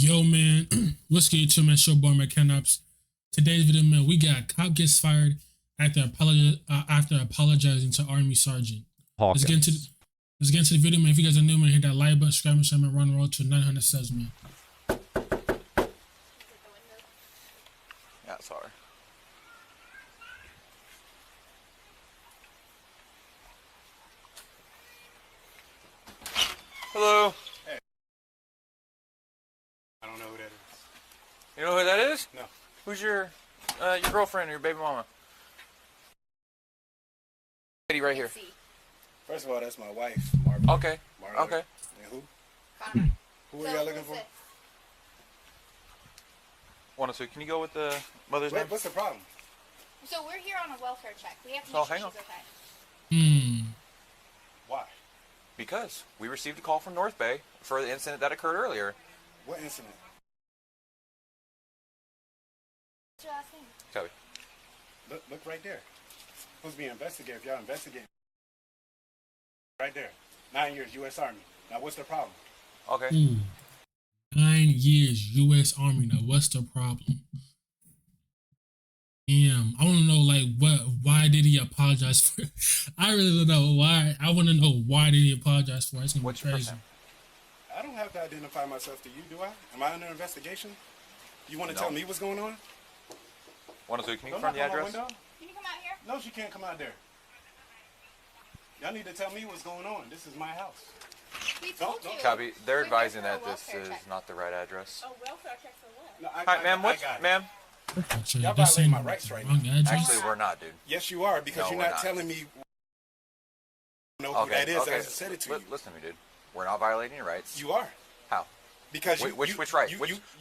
Yo, man, what's good, chill, man? Show boy, man, Canops. Today's video, man, we got cop gets fired after apologizing to Army Sergeant. Let's get into the video, man. If you guys are new, man, hit that like button, subscribe, and run roll to 900 subs, man. Yeah, sorry. Hello. Hey. I don't know who that is. You know who that is? No. Who's your girlfriend or your baby mama? Lady right here. First of all, that's my wife, Marvin. Okay. Marvin. Okay. And who? Conrad. Who are y'all looking for? 102. Can you go with the mother's name? What's the problem? So we're here on a welfare check. We have to Oh, make sure hang on. she's okay. Why? Because we received a call from North Bay for the incident that occurred earlier. What incident? What's your last name? Copy. Look right there. Supposed to be an investigator. If y'all investigating. Right there. 9 years, U.S. Army. Now, what's the problem? Okay. 9 years, U.S. Army. Now, what's the problem? Damn, I want to know, like, why did he apologize for? I really don't know why. I want to know why did he apologize for? It's gonna What's be your crazy. first name? I don't have to identify myself to you, do I? Am I under investigation? You want to No. tell me what's going on? 102. Can you Don't confirm the knock on my address? window. Can you come out here? No, she can't come out there. Y'all need to tell me what's going on. This is my house. We told you. Copy. They're We're here advising for a that this welfare is check. not the right address. A welfare check for what? No, Hi, ma'am. What, got it. ma'am? Actually, Y'all this violating ain't my rights right wrong address. Actually, we're not, dude. Yes, you are, because No, you're we're not not. telling me who Okay. that is. Okay. I just said it to you. Listen to me, dude. We're not violating your rights. You are. How? Because Which right?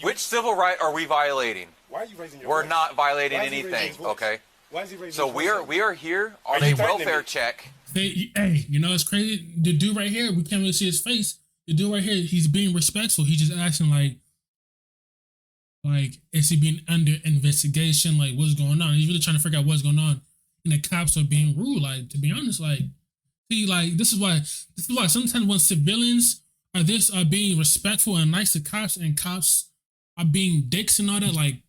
Which civil right are we violating? Why are you raising your We're voice? not violating Why is he raising anything, his voice? okay? Why is he raising So his voice? we are here on Are a you threatening welfare me? check. Hey, you know it's crazy. The dude right here, we can't really see his face. The dude right here, he's being respectful. He's just asking like, is he being under investigation? Like, what's going on? He's really trying to figure out what's going on. And the cops are being rude. Like, to be honest, like, see, like, this is why sometimes when civilians are being respectful and nice to cops, and cops are being dicks and all that, like,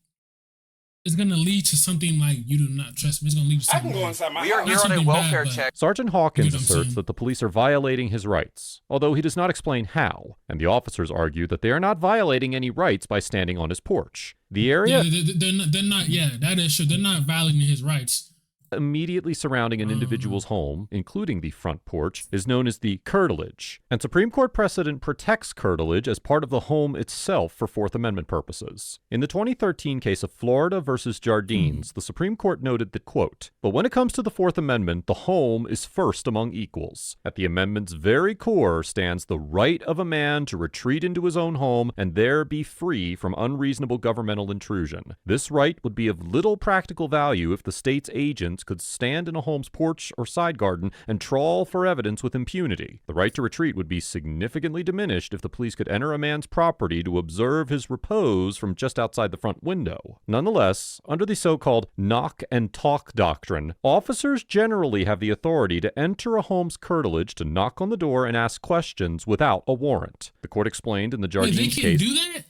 it's gonna lead to something like you do not trust me. It's gonna lead to I something. can go like, inside my We are house. here on a Something welfare bad, but- check. Sergeant Hawkins You know what I'm asserts saying? that the police are violating his rights, although he does not explain how, and the officers argue that they are not violating any rights by standing on his porch. The area they're not. Yeah, that is true. They're not violating his rights. immediately surrounding an individual's home, including the front porch, is known as the curtilage, and Supreme Court precedent protects curtilage as part of the home itself for Fourth Amendment purposes. In the 2013 case of Florida versus Jardines, the Supreme Court noted that, quote, "But when it comes to the Fourth Amendment, the home is first among equals. At the amendment's very core stands the right of a man to retreat into his own home and there be free from unreasonable governmental intrusion. This right would be of little practical value if the state's agents could stand in a home's porch or side garden and trawl for evidence with impunity. The right to retreat would be significantly diminished if the police could enter a man's property to observe his repose from just outside the front window. Nonetheless, under the so-called knock and talk doctrine, officers generally have the authority to enter a home's curtilage to knock on the door and ask questions without a warrant. The court explained in the Wait, Jardines they can case. do that.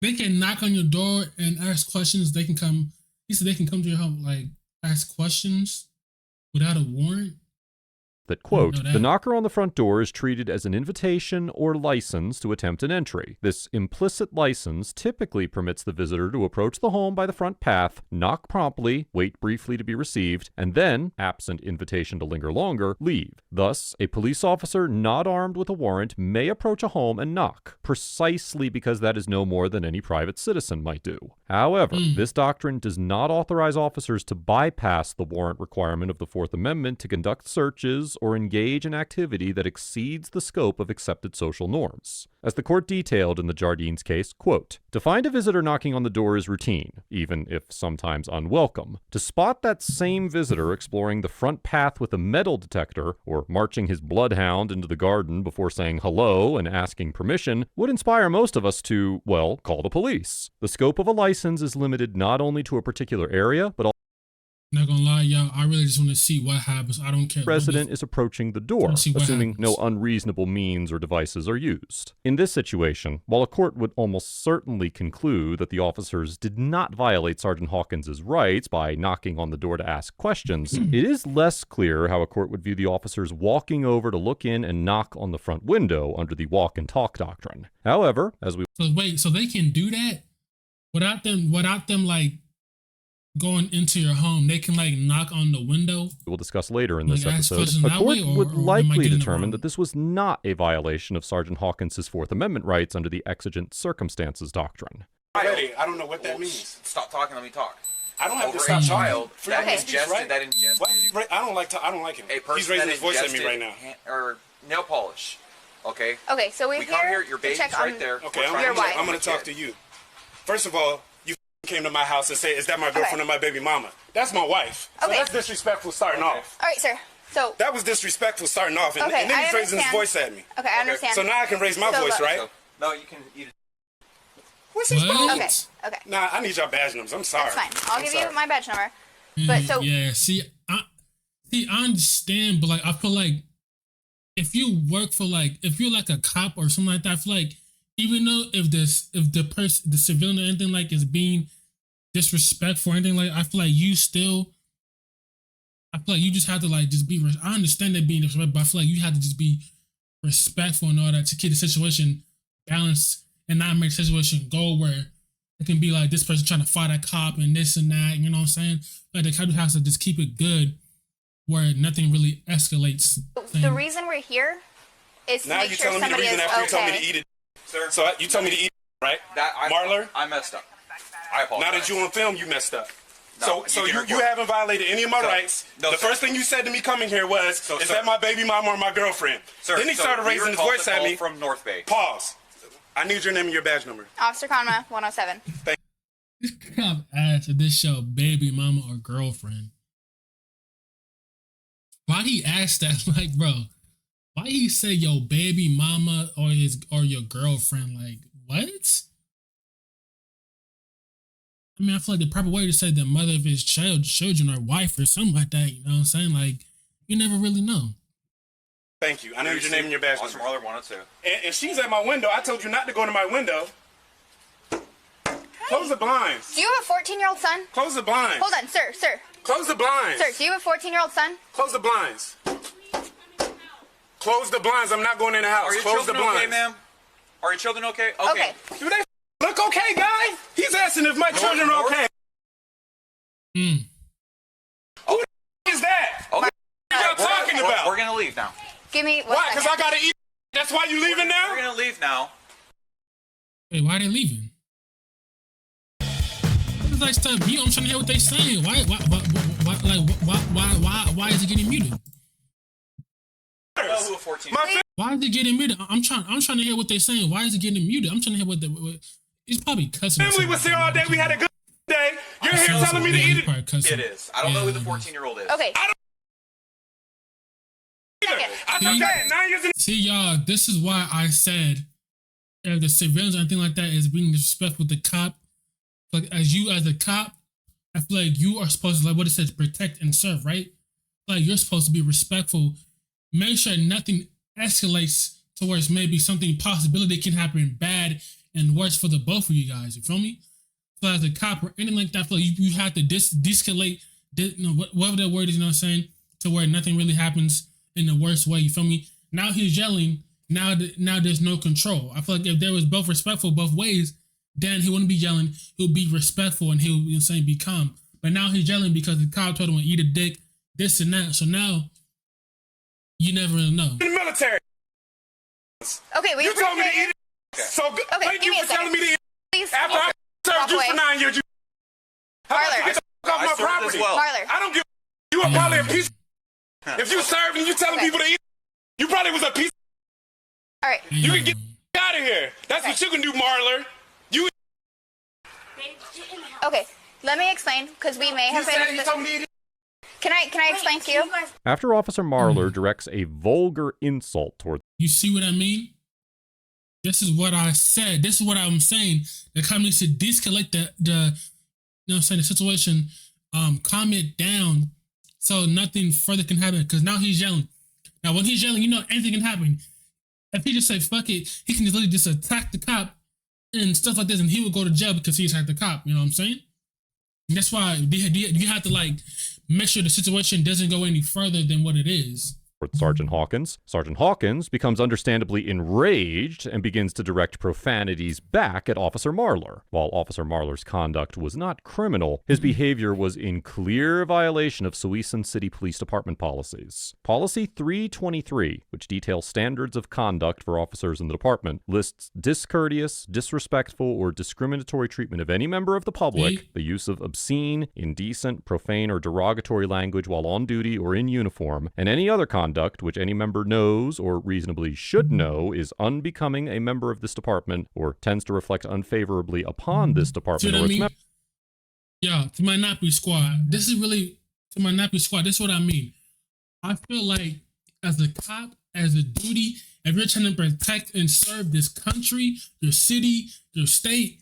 They can knock on your door and ask questions. They can come. He said they can come to your home, like ask questions without a warrant. That, quote, know that. "The knocker on the front door is treated as an invitation or license to attempt an entry. This implicit license typically permits the visitor to approach the home by the front path, knock promptly, wait briefly to be received, and then, absent invitation to linger longer, leave. Thus, a police officer not armed with a warrant may approach a home and knock, precisely because that is no more than any private citizen might do. However, this doctrine does not authorize officers to bypass the warrant requirement of the Fourth Amendment to conduct searches or engage in activity that exceeds the scope of accepted social norms. As the court detailed in the Jardines case, quote, "To find a visitor knocking on the door is routine, even if sometimes unwelcome. To spot that same visitor exploring the front path with a metal detector or marching his bloodhound into the garden before saying hello and asking permission would inspire most of us to, well, call the police. The scope of a license is limited not only to a particular area, but Not gonna lie, y'all. I really just want to see what happens. I don't care. Resident is approaching the door, Let's see what assuming no happens. unreasonable means or devices are used. In this situation, while a court would almost certainly conclude that the officers did not violate Sergeant Hawkins' rights by knocking on the door to ask questions, it is less clear how a court would view the officers walking over to look in and knock on the front window under the walk and talk doctrine. However, as we So wait, so they can do that without them like going into your home? They can like knock on the window. will discuss later in this Like, ask episode, questions a that court way, or would am I likely getting it determine wrong? that this was not a violation of Sergeant Hawkins' Fourth Amendment rights under the exigent circumstances doctrine. Already, I don't know what that means. Stop talking. Let me talk. I don't have Over to a stop child talking. that Freedom of speech, ingested right? that ingested Why is he I don't like him. a person He's raising that his voice at ingested me right now. or nail polish. Okay. Okay, so we're We come here. Your to baby's check right on there. Okay, We're trying Your to wife. check I'm on going the to talk kid. to you. First of all, you came to my house and said, "Is that my girlfriend or my baby mama?" That's my wife. So Okay. that's disrespectful starting off. All right, sir. So That was disrespectful starting off, and, Okay, and then I he's raising his understand. voice at me. okay, I understand. So now I can raise my So voice, look- right? So, no, you can eat it. What's this What? wrong? okay, okay, Nah, I need your badge numbers. I'm sorry. that's fine. I'll I'm give sorry. you my badge number. But so yeah, see, I understand, but like I feel like if you work for like if you're like a cop or something like that, I feel like even though if the civilian or anything like is being disrespectful or anything like, I feel like you just have to like just be. I understand that being disrespectful, but I feel like you have to just be respectful and all that to keep the situation balanced and not make the situation go where it can be like this person trying to fight a cop and this and that. You know what I'm saying? Like the cop has to just keep it good where nothing really escalates. the reason we're here is to Now make you're sure telling me the somebody reason is after you told me to okay. eat it. Sir. So you told me to eat it, right? Marler? I messed up. I apologize. Now that you on film, you messed up. No, So you you, can you report. haven't violated any of my No. rights. No, the sir. first thing you said to me coming here was, So, "Is sir. that my baby mama or my girlfriend?" Sir, Then he so started we raising were his called voice to at call me. from North Bay. Pause. I need your name and your badge number. Officer Conma 107. This cop asked if this show baby mama or girlfriend. Why he asked that? Like, bro, why he say your baby mama or your girlfriend? Like, what? I mean, I feel like the proper way to say the mother of his children or wife or something like that. You know what I'm saying? Like, you never really know. Thank you. I need your name and your badge Officer number. Marler 102. And she's at my window. I told you not to go to my window. Close the blinds. Do you have a 14-year-old son? Close the blinds. Hold on, sir. Close the blinds. Sir, do you have a 14-year-old son? Close the blinds. Close the blinds. I'm not going in the house. Are your Close the children blinds. okay, ma'am? Are your children okay? Okay. Do they look okay, guy? He's asking if my children are North? okay. Hmm. Who the is that? Okay. What y'all talking about? We're gonna leave now. Give me one Why? Because second. I gotta eat. That's why you leaving now? We're gonna leave now. Wait, why are they leaving? What is like stuff? You know, I'm trying to hear what they saying. Why is it getting muted? I know who a 14. My Why is it getting muted? I'm trying to hear what they're saying. Why is it getting muted? I'm trying to hear what it's probably cussing. or family was something. here all day. We had a good day. You're here Sounds telling me to like eat he's it. probably cussing. It is. I don't know who the Yeah. 14-year-old is. Okay. either. I See? took that 9 years in. See, y'all, this is why I said if the civilians or anything like that is being disrespectful with the cop, like as a cop, I feel like you are supposed to, like what it says, protect and serve, right? Like you're supposed to be respectful. Make sure nothing escalates towards maybe something possibility can happen bad and worse for the both of you guys. You feel me? So as a cop or anything like that, I feel like you have to de-escalate, whatever that word is, you know what I'm saying, to where nothing really happens in the worst way. You feel me? Now he's yelling. Now there's no control. I feel like if there was both respectful both ways, then he wouldn't be yelling. He'll be respectful and he'll, you know what I'm saying, be calm. But now he's yelling because the cop told him to eat a dick, this and that. So now you never really know. In the military. Okay, we You told me to appreciate eat it. So good. Okay, Thank give you me a for telling me second. to eat it. Please. After I served Walk you away. for 9 years, you. How about Marler. you get the fuck off I my served as property? well. Marler. I don't give. You are probably a piece. If you served and you telling Okay. people to eat, you probably was a piece. All right. You can get out of here. That's what you can do, Marler. You. Okay. Let me explain because we may He have said he been. told me to eat it. Can I explain to you? After Officer Marler directs a vulgar insult toward You see what I mean? This is what I said. This is what I'm saying. The company should de-escalate the you know what I'm saying, the situation calm it down so nothing further can happen. Because now he's yelling. Now when he's yelling, you know anything can happen. If he just say fuck it, he can just literally just attack the cop and stuff like this, and he would go to jail because he attacked the cop. You know what I'm saying? And that's why you have to like make sure the situation doesn't go any further than what it is. With Sergeant Hawkins. Sergeant Hawkins becomes understandably enraged and begins to direct profanities back at Officer Marlar. While Officer Marlar's conduct was not criminal, his behavior was in clear violation of Suisun City Police Department policies. Policy 323, which details standards of conduct for officers in the department, lists discourteous, disrespectful, or discriminatory treatment of any member of the public, the use of obscene, indecent, profane, or derogatory language while on duty or in uniform, and any other conduct which any member knows or reasonably should know is unbecoming a member of this department or tends to reflect unfavorably upon this department or its members. Yeah, to my Nappy squad. This is really to my Nappy squad. This is what I mean. I feel like as a cop, as a duty, if you're trying to protect and serve this country, your city, your state,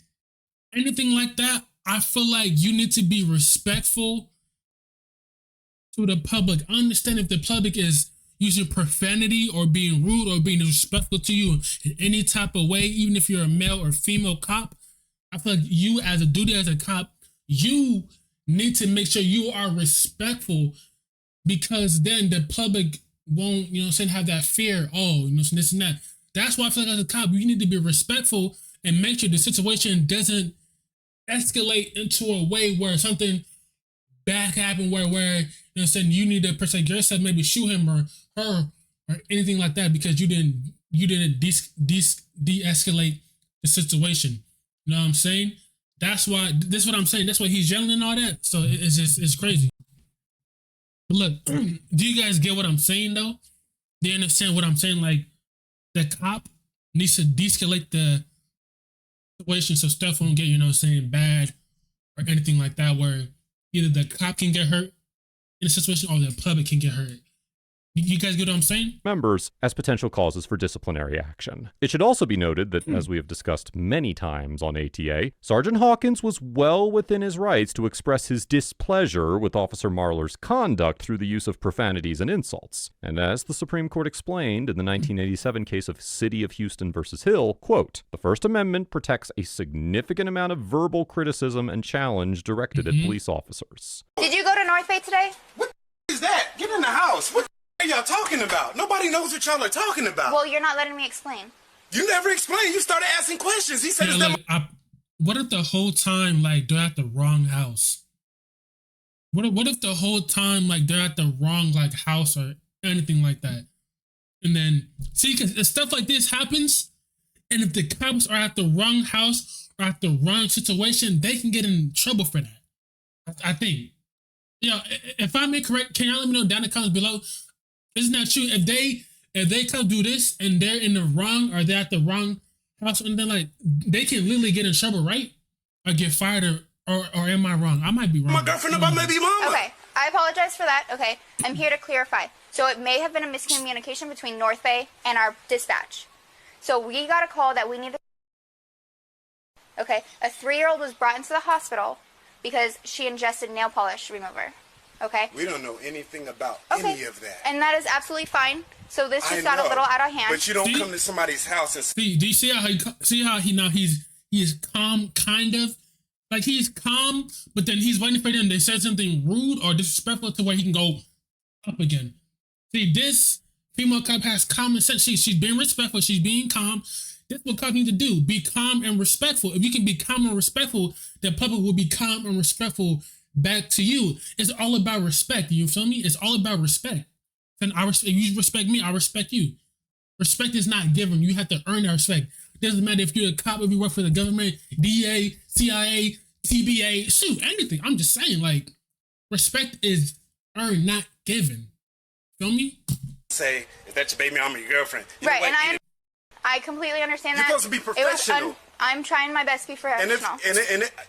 anything like that, I feel like you need to be respectful to the public. I understand if the public is using profanity or being rude or being disrespectful to you in any type of way, even if you're a male or female cop. I feel like you as a duty as a cop, you need to make sure you are respectful, because then the public won't, you know what I'm saying, have that fear, oh, you know, this and that. That's why I feel like as a cop, you need to be respectful and make sure the situation doesn't escalate into a way where something bad happened, where you know what I'm saying, you need to protect yourself, maybe shoot him or her or anything like that, because you didn't de-escalate the situation. You know what I'm saying? That's why, this is what I'm saying. That's why he's yelling and all that. So it's crazy. But look, do you guys get what I'm saying though? Do you understand what I'm saying? Like, the cop needs to de-escalate the situation so stuff won't get, you know what I'm saying, bad or anything like that, where either the cop can get hurt in a situation or the public can get hurt. You guys get what I'm saying? Members as potential causes for disciplinary action. It should also be noted that, as we have discussed many times on ATA, Sergeant Hawkins was well within his rights to express his displeasure with Officer Marlar's conduct through the use of profanities and insults. And as the Supreme Court explained in the 1987 case of City of Houston versus Hill, quote, "The First Amendment protects a significant amount of verbal criticism and challenge directed at police officers." Did you go to North Bay today? What is that? Get in the house. What are y'all talking about? Nobody knows what y'all are talking about. Well, you're not letting me explain. You never explained. You started asking questions. He said, yeah, like, what if the whole time, like, they're at the wrong house? What if the whole time, like, they're at the wrong, like, house or anything like that? And then, see, because stuff like this happens, and if the cops are at the wrong house or at the wrong situation, they can get in trouble for that. I think. You know, if I'm incorrect, can y'all let me know down in the comments below? Isn't that true? If they come do this and they're in the wrong, or they're at the wrong house, and then like they can literally get in trouble, right? Or get fired, or am I wrong? I might be wrong. my girlfriend about maybe mama. Okay, I apologize for that. Okay, I'm here to clarify. So it may have been a miscommunication between North Bay and our dispatch. So we got a call that we needed. Okay, a 3-year-old was brought into the hospital because she ingested nail polish remover. Okay. We don't know anything about Okay. any of that. And that is absolutely fine. So this I just got a know, little out of hand. But you don't See? come to somebody's house and See, do you see how he now he's calm, kind of like he's calm, but then he's waiting for them. They said something rude or disrespectful to where he can go up again. See, this female cop has common sense. She's being respectful. She's being calm. This is what cops need to do: be calm and respectful. If you can be calm and respectful, the public will be calm and respectful back to you. It's all about respect. You feel me? It's all about respect. And if you respect me, I respect you. Respect is not given. You have to earn that respect. Doesn't matter if you're a cop, if you work for the government, DA, CIA, TBA, shoot, anything. I'm just saying, like, respect is earned, not given. Feel me? say, "Is that your baby mama or your girlfriend?" You Right, know, like, and I completely understand You're that. supposed to be professional. I'm trying my best to be professional.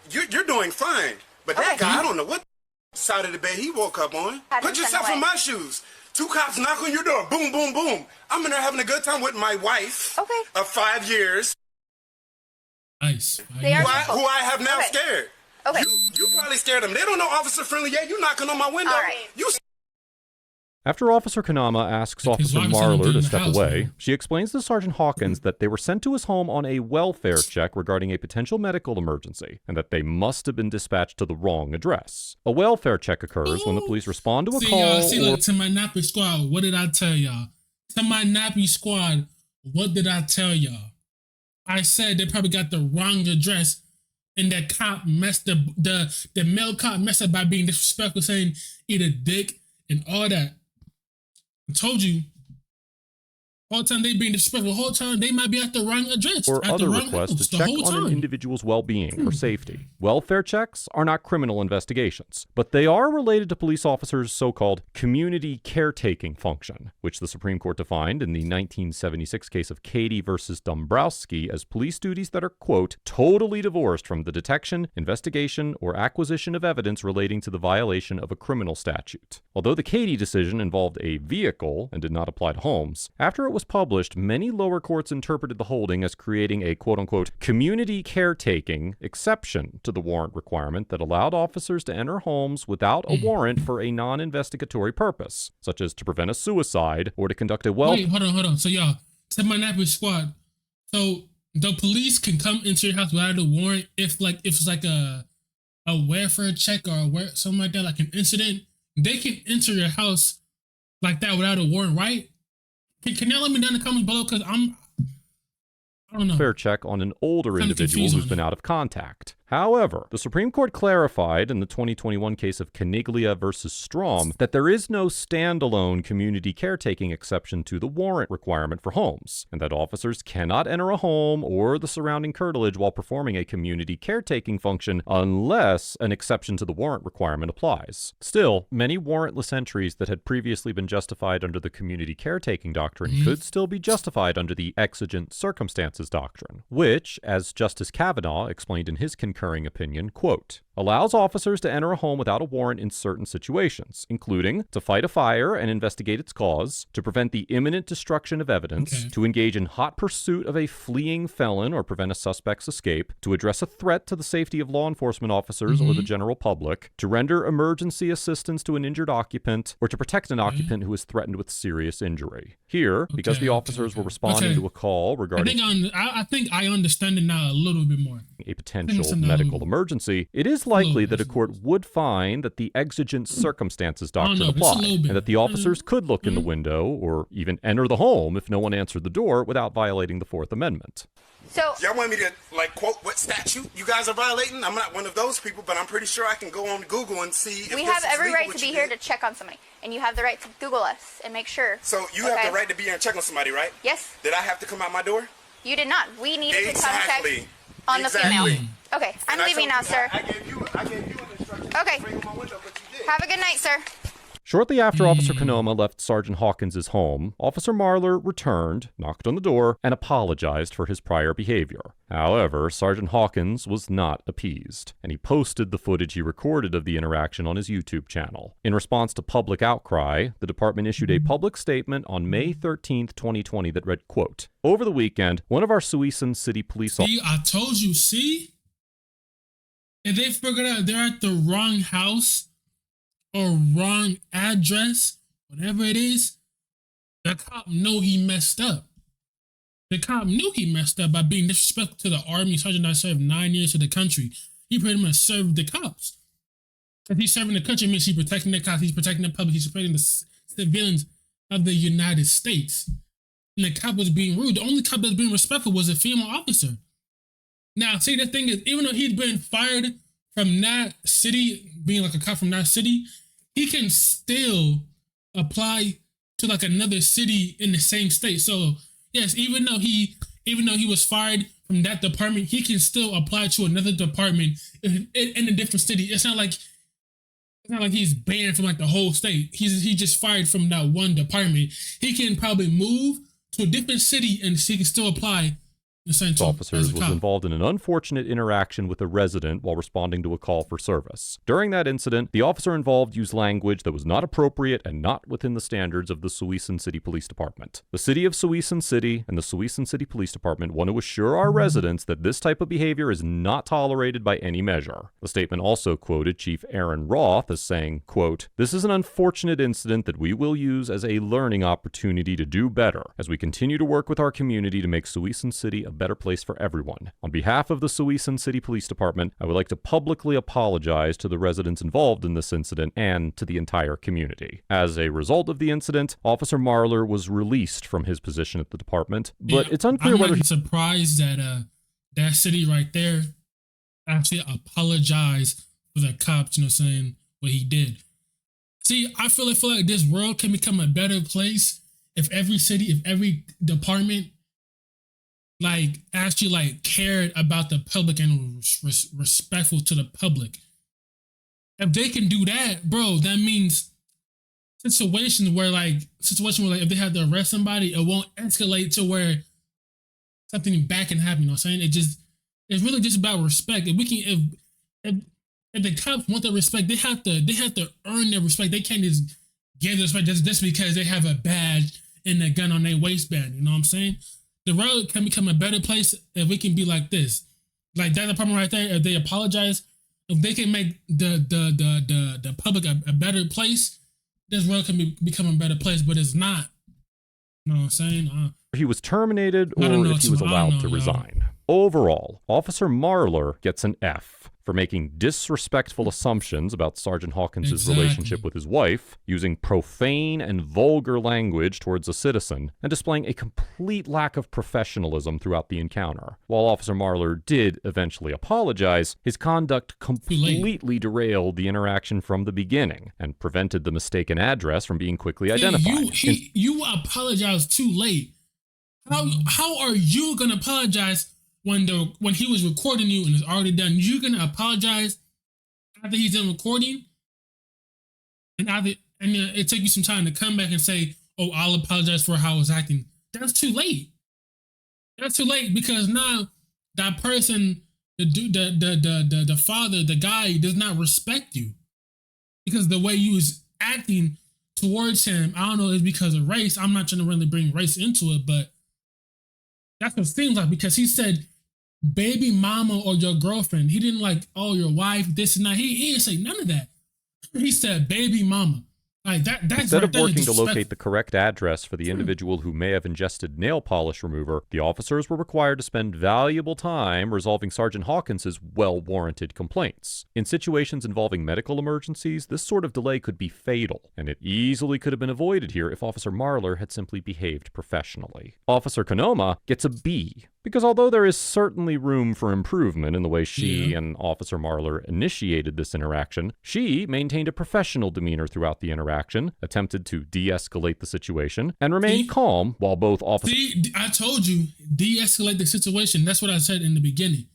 You're doing fine. But that Okay. guy, I don't know what side of the bed he woke up on. Had him Put sent yourself in away. my shoes. 2 cops knock on your door. Boom, boom, boom. I'm in there having a good time with my wife Okay. of 5 years, They are who I have now Okay. scared. Okay. You probably scared them. They don't know officer friendly yet. You knocking on my window. All right. You After Officer Kanama asks Because Officer obviously I'm Marler in to the step house, away, man. she explains to Sergeant Hawkins that they were sent to his home on a welfare check regarding a potential medical emergency, and that they must have been dispatched to the wrong address. A welfare check occurs when the police respond to a call or... To my nappy squad, what did I tell y'all? To my nappy squad, what did I tell y'all? I said they probably got the wrong address, and that cop messed the male cop messed up by being disrespectful, saying eat a dick and all that. I told you. All the time they being disrespectful, the whole time they might be at the wrong address. or at other the wrong requests house, to the check whole on an time. individual's well-being or safety. Welfare checks are not criminal investigations, but they are related to police officers' so-called community caretaking function, which the Supreme Court defined in the 1976 case of Katie versus Dombrowski as police duties that are, quote, totally divorced from the detection, investigation, or acquisition of evidence relating to the violation of a criminal statute. Although the Katie decision involved a vehicle and did not apply to homes, after it was published, many lower courts interpreted the holding as creating a quote-unquote community caretaking exception to the warrant requirement that allowed officers to enter homes without a warrant for a non-investigatory purpose, such as to prevent a suicide or to conduct a Wait, hold on. So y'all, to my nappy squad, so the police can come into your house without a warrant if it's like a welfare check or something like that, like an incident, they can enter your house like that without a warrant, right? Can y'all let me know in the comments below? Because I don't know. Fair check on an older Kinda individual confused who's on been it. out of contact. However, the Supreme Court clarified in the 2021 case of Caniglia versus Strom that there is no standalone community caretaking exception to the warrant requirement for homes, and that officers cannot enter a home or the surrounding curtilage while performing a community caretaking function unless an exception to the warrant requirement applies. Still, many warrantless entries that had previously been justified under the community caretaking doctrine could still be justified under the exigent circumstances doctrine, which, as Justice Kavanaugh explained in his concurring opinion, quote, allows officers to enter a home without a warrant in certain situations, including to fight a fire and investigate its cause, to prevent the imminent destruction of evidence, to engage in hot pursuit of a fleeing felon or prevent a suspect's escape, to address a threat to the safety of law enforcement officers or the general public, to render emergency assistance to an injured occupant, or to protect an occupant who is threatened with serious injury. Here, because the officers were responding to a call regarding I think I understand it now a little bit more. a potential medical emergency, it is likely that a court would find that the exigent circumstances doctrine applied, and that the officers could look in the window or even enter the home if no one answered the door without violating the Fourth Amendment. So y'all want me to quote what statute you guys are violating? I'm not one of those people, but I'm pretty sure I can go on Google and see if we this have is every legal right what to be you here did. to check on somebody, and you have the right to Google us and make sure. So you have the right to be here and check on somebody, right? Yes. Did I have to come out my door? You did not. We needed to come Exactly. check on the female. Okay, I'm And I leaving told now, you- sir. I gave you an instruction. Okay. To bring on my window, but you did. Have a good night, sir. Shortly after Officer Kanoma left Sergeant Hawkins' home, Officer Marler returned, knocked on the door, and apologized for his prior behavior. However, Sergeant Hawkins was not appeased, and he posted the footage he recorded of the interaction on his YouTube channel. In response to public outcry, the department issued a public statement on May 13th, 2020 that read, quote, over the weekend, one of our Suisun City police officers... See, I told you, see? If they figured out they're at the wrong house or wrong address, whatever it is, the cop know he messed up. The cop knew he messed up by being disrespectful to the Army sergeant that served 9 years to the country. He pretty much served the cops. If he's serving the country, it means he's protecting the cops, he's protecting the public, he's protecting the civilians of the United States. And the cop was being rude. The only cop that was being respectful was a female officer. Now, see, the thing is, even though he'd been fired from that city, being like a cop from that city, he can still apply to like another city in the same state. So yes, even though he was fired from that department, he can still apply to another department in a different city. It's not like he's banned from like the whole state. He just fired from that one department. He can probably move to a different city and he can still apply Officers was involved in an unfortunate interaction with a resident while responding to a call for service. During that incident, the officer involved used language that was not appropriate and not within the standards of the Suisun City Police Department. The City of Suisun City and the Suisun City Police Department want to assure our residents that this type of behavior is not tolerated by any measure. The statement also quoted Chief Aaron Roth as saying, quote, "This is an unfortunate incident that we will use as a learning opportunity to do better as we continue to work with our community to make Suisun City a better place for everyone. On behalf of the Suisun City Police Department, I would like to publicly apologize to the residents involved in this incident and to the entire community." As a result of the incident, Officer Marler was released from his position at the department, but it's unclear whether I'm surprised that that city right there actually apologized for the cops, saying what he did. See, I feel like this world can become a better place if every city, if every department actually cared about the public and was respectful to the public. If they can do that, bro, that means situations where if they have to arrest somebody, it won't escalate to where something bad can happen. You know what I'm saying? It's really just about respect. If we can, if the cops want the respect, they have to earn their respect. They can't just give the respect just because they have a badge and a gun on their waistband. You know what I'm saying? The world can become a better place if we can be like this. Like that department right there, if they apologize, if they can make the public a better place, this world can become a better place, but it's not. You know what I'm saying? He was terminated or if he was allowed to resign. Overall, Officer Marler gets an F for making disrespectful assumptions about Sergeant Hawkins' relationship with his wife, using profane and vulgar language towards a citizen, and displaying a complete lack of professionalism throughout the encounter. While Officer Marler did eventually apologize, his conduct completely derailed the interaction from the beginning and prevented the mistaken address from being quickly identified. You apologized too late. How are you gonna apologize when he was recording you and it's already done? You're gonna apologize after he's done recording, and it took you some time to come back and say, "Oh, I'll apologize for how I was acting." That's too late. That's too late because now that person, the father, the guy does not respect you because the way you was acting towards him. I don't know, it's because of race. I'm not trying to really bring race into it, but that's what it seems like because he said baby mama or your girlfriend. He didn't your wife, this and that. He didn't say none of that. He said baby mama. That's Instead of working to locate the correct address for the individual who may have ingested nail polish remover, the officers were required to spend valuable time resolving Sergeant Hawkins' well-warranted complaints. In situations involving medical emergencies, this sort of delay could be fatal, and it easily could have been avoided here if Officer Marler had simply behaved professionally. Officer Konoma gets a B, because although there is certainly room for improvement in the way she and Officer Marler initiated this interaction, she maintained a professional demeanor throughout the interaction, attempted to de-escalate the situation, and remained calm while both officers... I told you, de-escalate the situation. That's what I said in the beginning.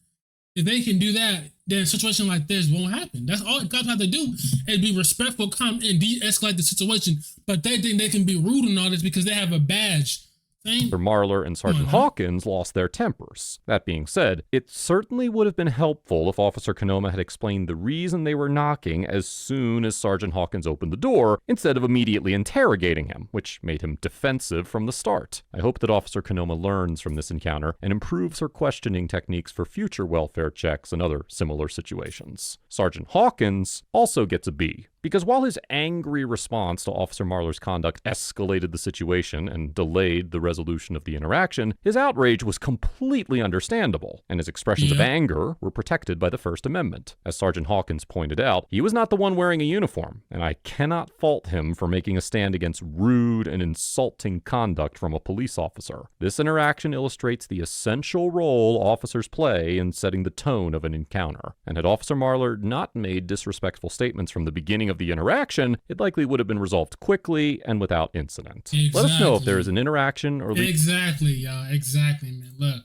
If they can do that, then a situation like this won't happen. That's all cops have to do is be respectful, calm, and de-escalate the situation. But they think they can be rude and all this because they have a badge. Marler and Sergeant Hawkins lost their tempers. That being said, it certainly would have been helpful if Officer Konoma had explained the reason they were knocking as soon as Sergeant Hawkins opened the door, instead of immediately interrogating him, which made him defensive from the start. I hope that Officer Konoma learns from this encounter and improves her questioning techniques for future welfare checks and other similar situations. Sergeant Hawkins also gets a B, because while his angry response to Officer Marler's conduct escalated the situation and delayed the resolution of the interaction, his outrage was completely understandable, and his expressions of anger were protected by the First Amendment. As Sergeant Hawkins pointed out, he was not the one wearing a uniform, and I cannot fault him for making a stand against rude and insulting conduct from a police officer. This interaction illustrates the essential role officers play in setting the tone of an encounter, and had Officer Marler not made disrespectful statements from the beginning of the interaction, it likely would have been resolved quickly and without incident. Exactly. Let us know if there is an interaction or... Exactly, y'all. Exactly, man. Look,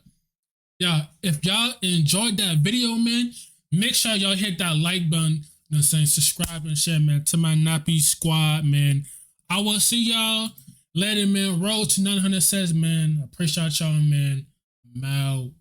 y'all, if y'all enjoyed that video, man, make sure y'all hit that like button, you know what I'm saying, subscribe and share, man, to my Nappy squad, man. I will see y'all later, man. Roll to 900 says, man. I appreciate y'all, man. I'm out.